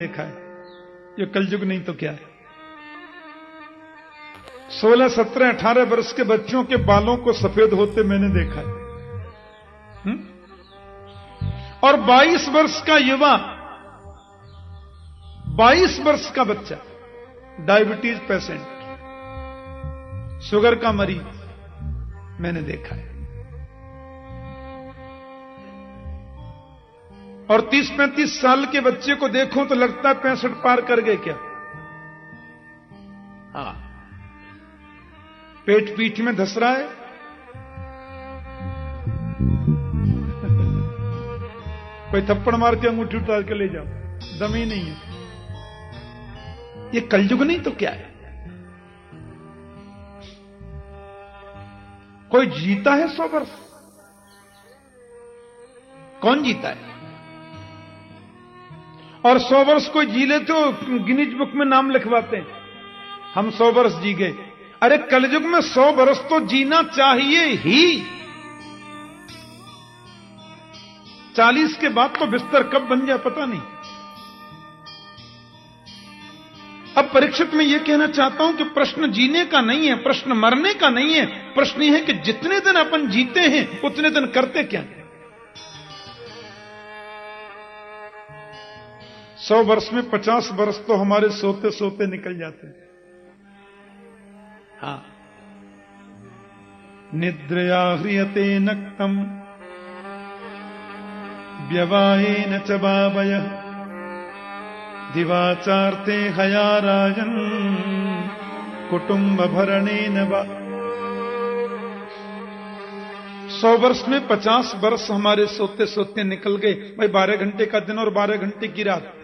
देखा है, ये कलयुग नहीं तो क्या है। 16, 17, 18 वर्ष के बच्चों के बालों को सफेद होते मैंने देखा है। और 22 वर्ष का युवा, 22 वर्ष का बच्चा डायबिटीज पेशेंट, शुगर का मरीज मैंने देखा है। और 30-35 साल के बच्चे को देखो तो लगता है 65 पार कर गए क्या। हाँ, पेट पीठ में धस रहा है, कोई थप्पड़ मार के अंगूठी उतार के ले जाओ, दम ही नहीं है। ये कलयुग नहीं तो क्या है। कोई जीता है 100 वर्ष? कौन जीता है? और 100 वर्ष कोई जी ले तो गिनीज बुक में नाम लिखवाते हैं, हम 100 वर्ष जी गए। अरे कलयुग में 100 वर्ष तो जीना चाहिए ही। 40 के बाद तो बिस्तर कब बन जाए पता नहीं। अब परीक्षित में यह कहना चाहता हूं कि प्रश्न जीने का नहीं है, प्रश्न मरने का नहीं है। प्रश्न यह है कि जितने दिन अपन जीते हैं उतने दिन करते क्या है। 100 वर्ष में 50 वर्ष तो हमारे सोते सोते निकल जाते हैं। हाँ, निद्रया ह्रियते नक्तम व्यवायेन च बावयः दिवाचार्ते हया राजन् कुटुंब भरणेन वा। 100 वर्ष में 50 वर्ष हमारे सोते सोते निकल गए। भाई 12 घंटे का दिन और 12 घंटे की रात।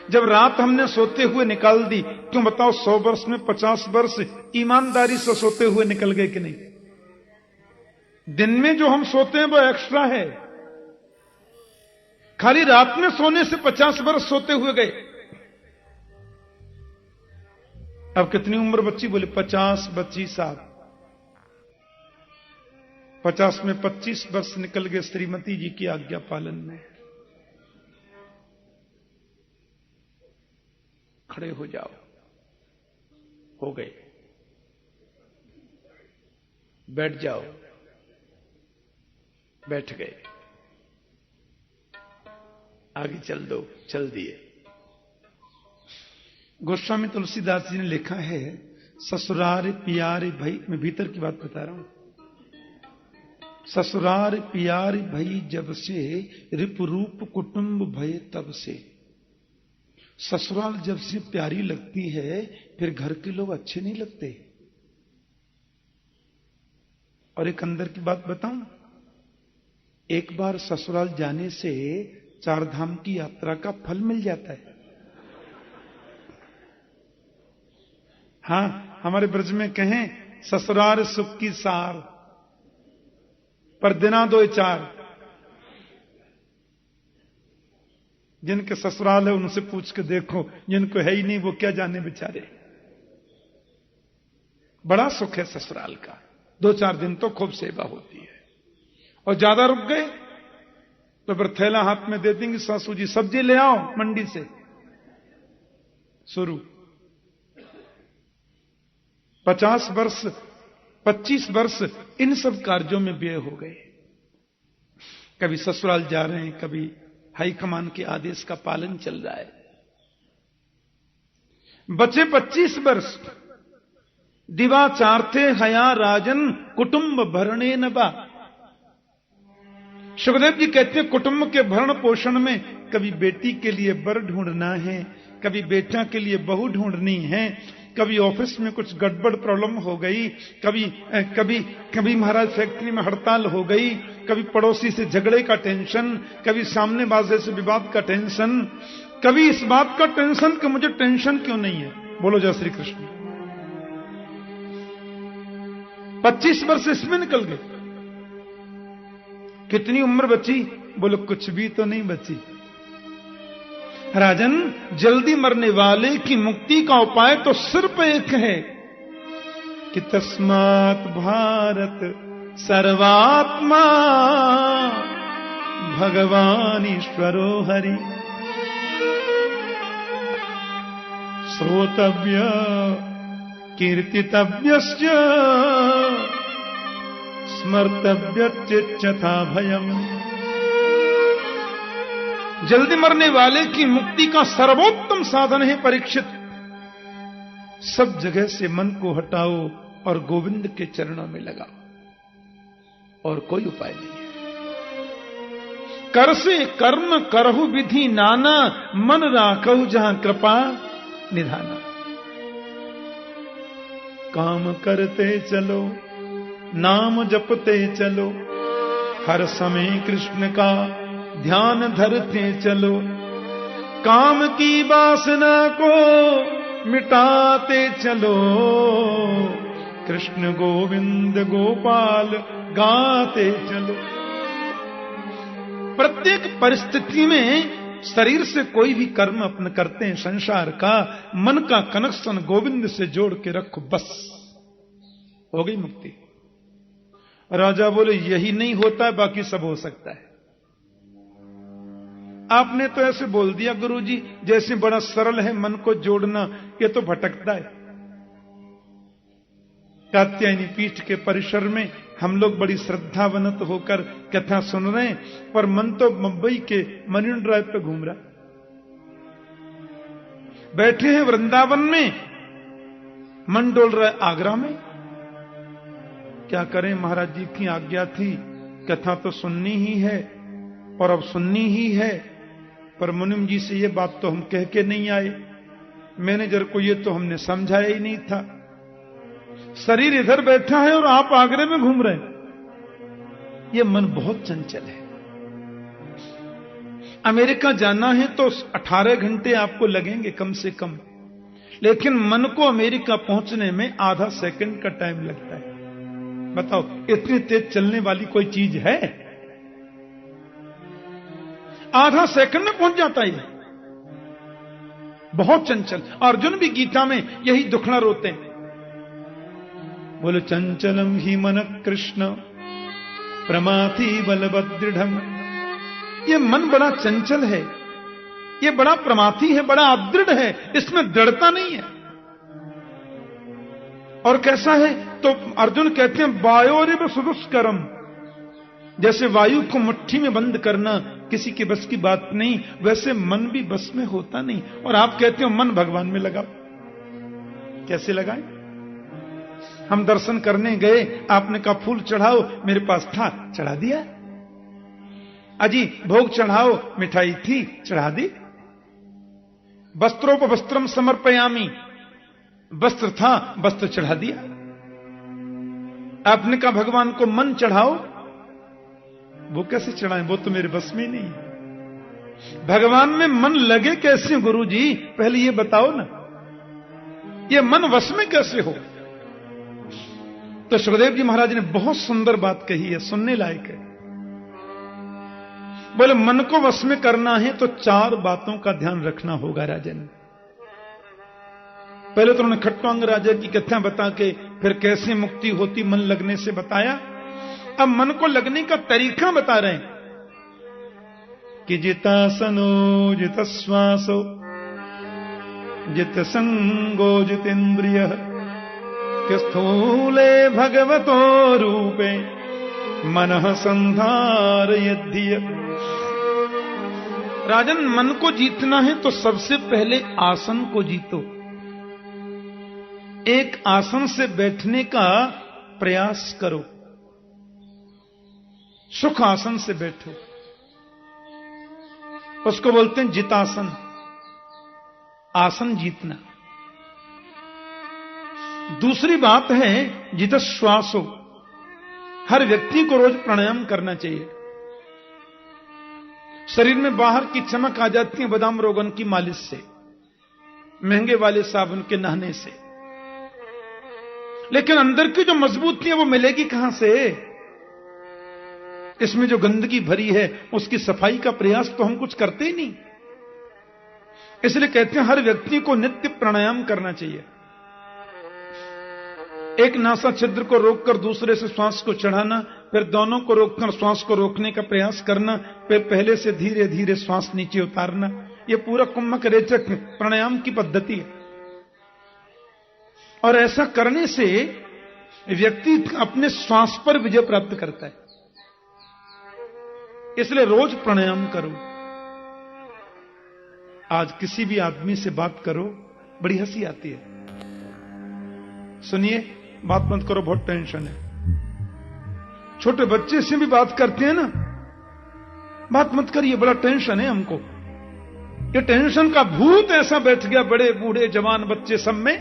जब रात हमने सोते हुए निकाल दी, क्यों बताओ 100 वर्ष में 50 वर्ष ईमानदारी से सोते हुए निकल गए कि नहीं? दिन में जो हम सोते हैं वो एक्स्ट्रा है, खाली रात में सोने से 50 वर्ष सोते हुए गए। अब कितनी उम्र बच्ची? बोले 50 बच्ची साहब। 50 में 25 वर्ष निकल गए श्रीमती जी की आज्ञा पालन में। खड़े हो जाओ, हो गए। बैठ जाओ, बैठ गए। आगे चल दो, चल दिए। गोस्वामी तुलसीदास जी ने लिखा है, ससुरार पियारे भई, मैं भीतर की बात बता रहा हूं। ससुरार पियारे भई जब से रिपु रूप कुटुंब भय तब से। ससुराल जब से प्यारी लगती है फिर घर के लोग अच्छे नहीं लगते। और एक अंदर की बात बताऊं, एक बार ससुराल जाने से 4 धाम की यात्रा का फल मिल जाता है। हां, हमारे ब्रज में कहें, ससुराल सुख की सार पर दिना 2-4। जिनके ससुराल है उनसे पूछ के देखो, जिनको है ही नहीं वो क्या जाने बेचारे। बड़ा सुख है ससुराल का। 2-4 दिन तो खूब सेवा होती है, और ज्यादा रुक गए तो फिर थैला हाथ में दे देंगे, सासू जी सब्जी ले आओ मंडी से। शुरू 50 वर्ष 25 वर्ष इन सब कार्यों में व्यय हो गए। कभी ससुराल जा रहे हैं, कभी हाईकमान के आदेश का पालन चल रहा है। बचे 25 वर्ष। दिवाचार्थे हया राजन कुटुंब भरणे न बा। सुखदेव जी कहते हैं, कुटुंब के भरण पोषण में कभी बेटी के लिए बर ढूंढना है, कभी बेटा के लिए बहू ढूंढनी है, कभी ऑफिस में कुछ गड़बड़ प्रॉब्लम हो गई, कभी महाराज फैक्ट्री में हड़ताल हो गई, कभी पड़ोसी से झगड़े का टेंशन, कभी सामने वाले से विवाद का टेंशन, कभी इस बात का टेंशन कि मुझे टेंशन क्यों नहीं है। बोलो जय श्री कृष्ण। 25 वर्ष इसमें निकल गए। कितनी उम्र बची? बोलो कुछ भी तो नहीं बची। राजन, जल्दी मरने वाले की मुक्ति का उपाय तो सिर्फ एक है कि तस्मात् भारत सर्वात्मा भगवान ईश्वरो हरि। श्रोतव्य कीर्तितव्यश्च स्मर्तव्यच्चिच्छता भयम्। जल्दी मरने वाले की मुक्ति का सर्वोत्तम साधन है परीक्षित, सब जगह से मन को हटाओ और गोविंद के चरणों में लगाओ, और कोई उपाय नहीं है। कर से कर्म करहु विधि नाना, मन राखहु जहां कृपा निधाना। काम करते चलो नाम जपते चलो, हर समय कृष्ण का ध्यान धरते चलो, काम की वासना को मिटाते चलो, कृष्ण गोविंद गोपाल गाते चलो। प्रत्येक परिस्थिति में शरीर से कोई भी कर्म अपन करते हैं संसार का, मन का कनेक्शन गोविंद से जोड़ के रखो, बस हो गई मुक्ति। राजा बोले यही नहीं होता है, बाकी सब हो सकता है। आपने तो ऐसे बोल दिया गुरुजी जैसे बड़ा सरल है मन को जोड़ना, ये तो भटकता है। कात्यायनी पीठ के परिसर में हम लोग बड़ी श्रद्धावनत होकर कथा सुन रहे हैं, पर मन तो मुंबई के मरीन ड्राइव पे घूम रहा। बैठे हैं वृंदावन में, मन डोल रहा है आगरा में। क्या करें, महाराज जी की आज्ञा थी, कथा तो सुननी ही है और अब सुननी ही है, पर मुनिम जी से ये बात तो हम कह के नहीं आए, मैनेजर को ये तो हमने समझाया ही नहीं था। शरीर इधर बैठा है और आप आगरे में घूम रहे हैं। ये मन बहुत चंचल है। अमेरिका जाना है तो 18 घंटे आपको लगेंगे कम से कम, लेकिन मन को अमेरिका पहुंचने में आधा सेकंड का टाइम लगता है। बताओ इतनी तेज चलने वाली कोई चीज है? आधा सेकंड में पहुंच जाता है। बहुत चंचल। अर्जुन भी गीता में यही दुखड़ा रोते हैं, बोले चंचलम ही मन कृष्ण प्रमाथि बलभद्रढ़। ये मन बड़ा चंचल है, ये बड़ा प्रमाथी है, बड़ा अदृढ़ है, इसमें दृढ़ता नहीं है। और कैसा है तो अर्जुन कहते हैं वायोरिव सुदुष्करम, जैसे वायु को मुट्ठी में बंद करना किसी के बस की बात नहीं, वैसे मन भी बस में होता नहीं। और आप कहते हो मन भगवान में लगाओ, कैसे लगाएं? हम दर्शन करने गए, आपने कहा फूल चढ़ाओ, मेरे पास था, चढ़ा दिया। अजी भोग चढ़ाओ, मिठाई थी, चढ़ा दी। वस्त्रोपवस्त्रम समर्पयामी, वस्त्र था, वस्त्र चढ़ा दिया। आपने कहा भगवान को मन चढ़ाओ, वो कैसे चढ़ाएं, वो तो मेरे बस में नहीं है। भगवान में मन लगे कैसे गुरुजी, पहले ये बताओ ना, ये मन वश में कैसे हो? तो सुखदेव जी महाराज ने बहुत सुंदर बात कही है, सुनने लायक है। बोले मन को वश में करना है तो 4 बातों का ध्यान रखना होगा राजन। पहले तो उन्होंने खट्टांग राजा की कथा बता के फिर कैसे मुक्ति होती मन लगने से बताया। अब मन को लगने का तरीका बता रहे हैं कि जितासनो जित श्वासो जित संगो जितेन्द्रिय कि स्थूले भगवतो रूपे मनः संधारयद्धिय। राजन मन को जीतना है तो सबसे पहले आसन को जीतो। एक आसन से बैठने का प्रयास करो, सुख आसन से बैठो, उसको बोलते हैं जितासन, आसन जीतना। दूसरी बात है जित श्वासो, हर व्यक्ति को रोज प्राणायाम करना चाहिए। शरीर में बाहर की चमक आ जाती है बादाम रोगन की मालिश से, महंगे वाले साबुन के नहाने से, लेकिन अंदर की जो मजबूती है वो मिलेगी कहां से? इसमें जो गंदगी भरी है उसकी सफाई का प्रयास तो हम कुछ करते ही नहीं। इसलिए कहते हैं हर व्यक्ति को नित्य प्राणायाम करना चाहिए। एक नासा छिद्र को रोककर दूसरे से श्वास को चढ़ाना, फिर दोनों को रोककर श्वास को रोकने का प्रयास करना, फिर पहले से धीरे धीरे श्वास नीचे उतारना, यह पूरा कुंभक रेचक प्राणायाम की पद्धति है। और ऐसा करने से व्यक्ति अपने श्वास पर विजय प्राप्त करता है। इसलिए रोज प्राणायाम करो। आज किसी भी आदमी से बात करो, बड़ी हंसी आती है। सुनिए, बात मत करो, बहुत टेंशन है। छोटे बच्चे से भी बात करते हैं ना, बात मत करिए, बड़ा टेंशन है हमको। ये टेंशन का भूत ऐसा बैठ गया बड़े बूढ़े जवान बच्चे सब में,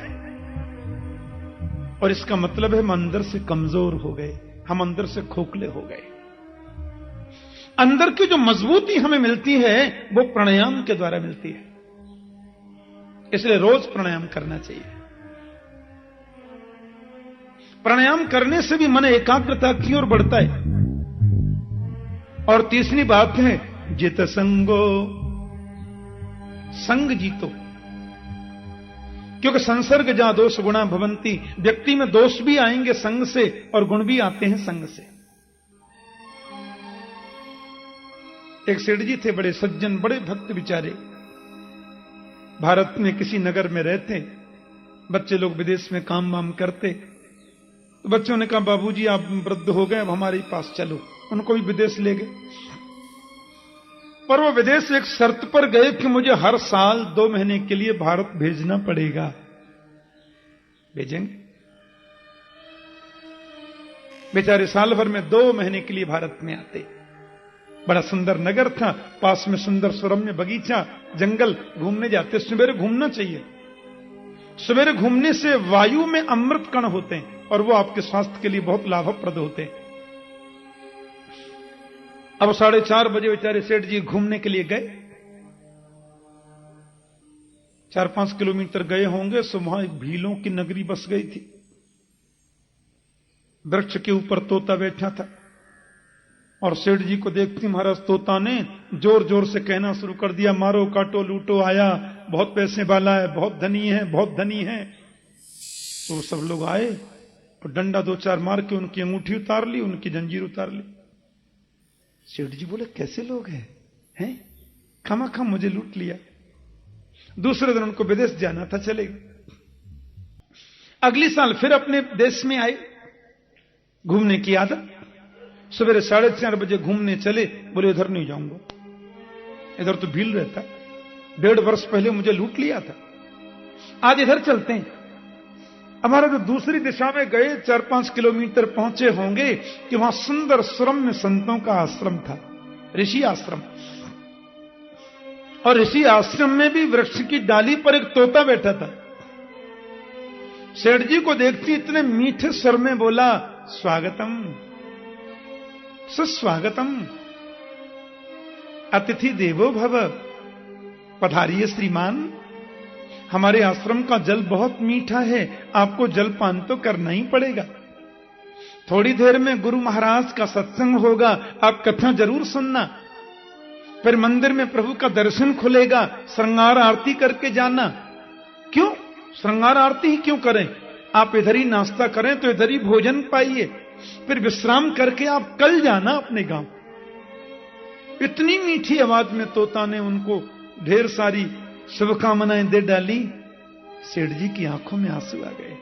और इसका मतलब है हम अंदर से कमजोर हो गए, हम अंदर से खोखले हो गए। अंदर की जो मजबूती हमें मिलती है वो प्राणायाम के द्वारा मिलती है। इसलिए रोज प्राणायाम करना चाहिए। प्राणायाम करने से भी मन एकाग्रता की ओर बढ़ता है। और तीसरी बात है जित संगो, संग जीतो। क्योंकि संसर्ग जहां दोष गुणा भवंती, व्यक्ति में दोष भी आएंगे संग से और गुण भी आते हैं संग से। एक सेठ जी थे, बड़े सज्जन, बड़े भक्त बिचारे, भारत में किसी नगर में रहते। बच्चे लोग विदेश में काम वाम करते, तो बच्चों ने कहा बाबूजी आप वृद्ध हो गए, अब हमारे पास चलो। उनको भी विदेश ले गए। पर वो विदेश एक शर्त पर गए कि मुझे हर साल 2 महीने के लिए भारत भेजना पड़ेगा। भेजेंगे? बेचारे साल भर में 2 महीने के लिए भारत में आते। बड़ा सुंदर नगर था, पास में सुंदर सुरम्य बगीचा, जंगल, घूमने जाते। सवेरे घूमना चाहिए। सवेरे घूमने से वायु में अमृत कण होते हैं और वो आपके स्वास्थ्य के लिए बहुत लाभप्रद होते हैं। अब 4:30 बजे बेचारे सेठ जी घूमने के लिए गए। 4-5 किलोमीटर गए होंगे, सो वहां एक भीलों की नगरी बस गई थी। वृक्ष के ऊपर तोता बैठा था और सेठ जी को देखती महाराज तोता ने जोर जोर से कहना शुरू कर दिया, मारो काटो लूटो आया, बहुत पैसे वाला है, बहुत धनी है, बहुत धनी है। तो सब लोग आए और डंडा 2-4 मार के उनकी अंगूठी उतार ली, उनकी जंजीर उतार ली। सेठ जी बोले कैसे लोग हैं? खामा मुझे लूट लिया। दूसरे दिन उनको विदेश जाना था, चले गए। अगली साल फिर अपने देश में आए, घूमने की आदत। सवेरे 4:30 बजे घूमने चले, बोले इधर नहीं जाऊंगा, इधर तो भील रहता, 1.5 वर्ष पहले मुझे लूट लिया था, आज इधर चलते हैं। हमारा तो दूसरी दिशा में गए, 4-5 किलोमीटर पहुंचे होंगे कि वहां सुंदर सुरम्य संतों का आश्रम था, ऋषि आश्रम। और ऋषि आश्रम में भी वृक्ष की डाली पर एक तोता बैठा था। सेठ जी को देखती इतने मीठे स्वर में बोला, स्वागतम सुस्वागतम, अतिथि देवो भव, पधारिए श्रीमान, हमारे आश्रम का जल बहुत मीठा है, आपको जलपान तो करना ही पड़ेगा। थोड़ी देर में गुरु महाराज का सत्संग होगा, आप कथा जरूर सुनना। फिर मंदिर में प्रभु का दर्शन खुलेगा, श्रृंगार आरती करके जाना। क्यों श्रृंगार आरती ही क्यों करें? आप इधर ही नाश्ता करें तो इधर ही भोजन पाइए, फिर विश्राम करके आप कल जाना अपने गांव। इतनी मीठी आवाज में तोता ने उनको ढेर सारी शुभकामनाएं दे डाली। सेठ जी की आंखों में आंसू आ गए।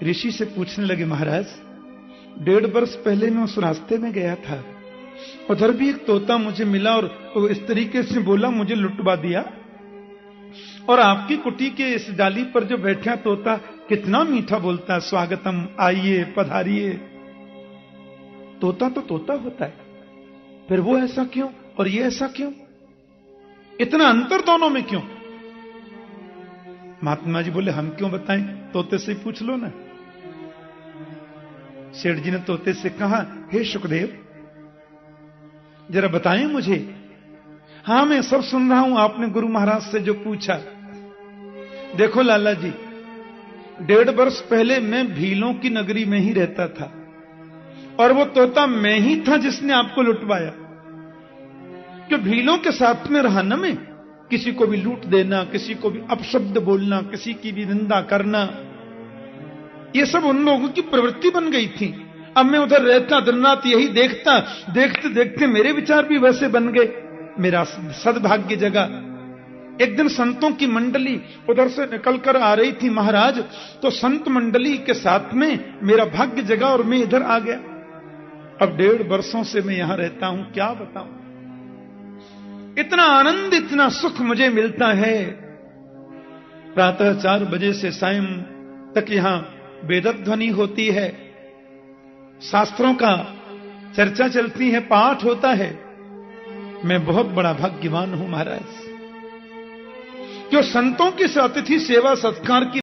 ऋषि से पूछने लगे, महाराज 1.5 वर्ष पहले मैं उस रास्ते में गया था, उधर भी एक तोता मुझे मिला और वो इस तरीके से बोला, मुझे लुटवा दिया। और आपकी कुटी के इस डाली पर जो बैठा तोता कितना मीठा बोलता है, स्वागतम, आइए पधारिए। तोता तो तोता होता है, फिर वो ऐसा क्यों और ये ऐसा क्यों? इतना अंतर दोनों में क्यों? महात्मा जी बोले, हम क्यों बताएं, तोते से पूछ लो ना। सेठ जी ने तोते से कहा, हे शुकदेव, जरा बताएं मुझे। हां मैं सब सुन रहा हूं, आपने गुरु महाराज से जो पूछा। देखो लाला जी, 1.5 वर्ष पहले मैं भीलों की नगरी में ही रहता था और वो तोता मैं ही था जिसने आपको लुटवाया। कि भीलों के साथ में रहना में किसी को भी लूट देना, किसी को भी अपशब्द बोलना, किसी की भी निंदा करना, ये सब उन लोगों की प्रवृत्ति बन गई थी। अब मैं उधर रहता, दिन रात यही देखता, देखते देखते मेरे विचार भी वैसे बन गए। मेरा सद्भाग्य जगा। एक दिन संतों की मंडली उधर से निकलकर आ रही थी महाराज, तो संत मंडली के साथ में मेरा भाग्य जगा और मैं इधर आ गया। अब 1.5 वर्षों से मैं यहां रहता हूं, क्या बताऊं, इतना आनंद इतना सुख मुझे मिलता है। प्रातः 4 बजे से सायं तक यहां वेदध्वनि होती है, शास्त्रों का चर्चा चलती है, पाठ होता है। मैं बहुत बड़ा भाग्यवान हूं महाराज, जो संतों की अतिथि सेवा सत्कार की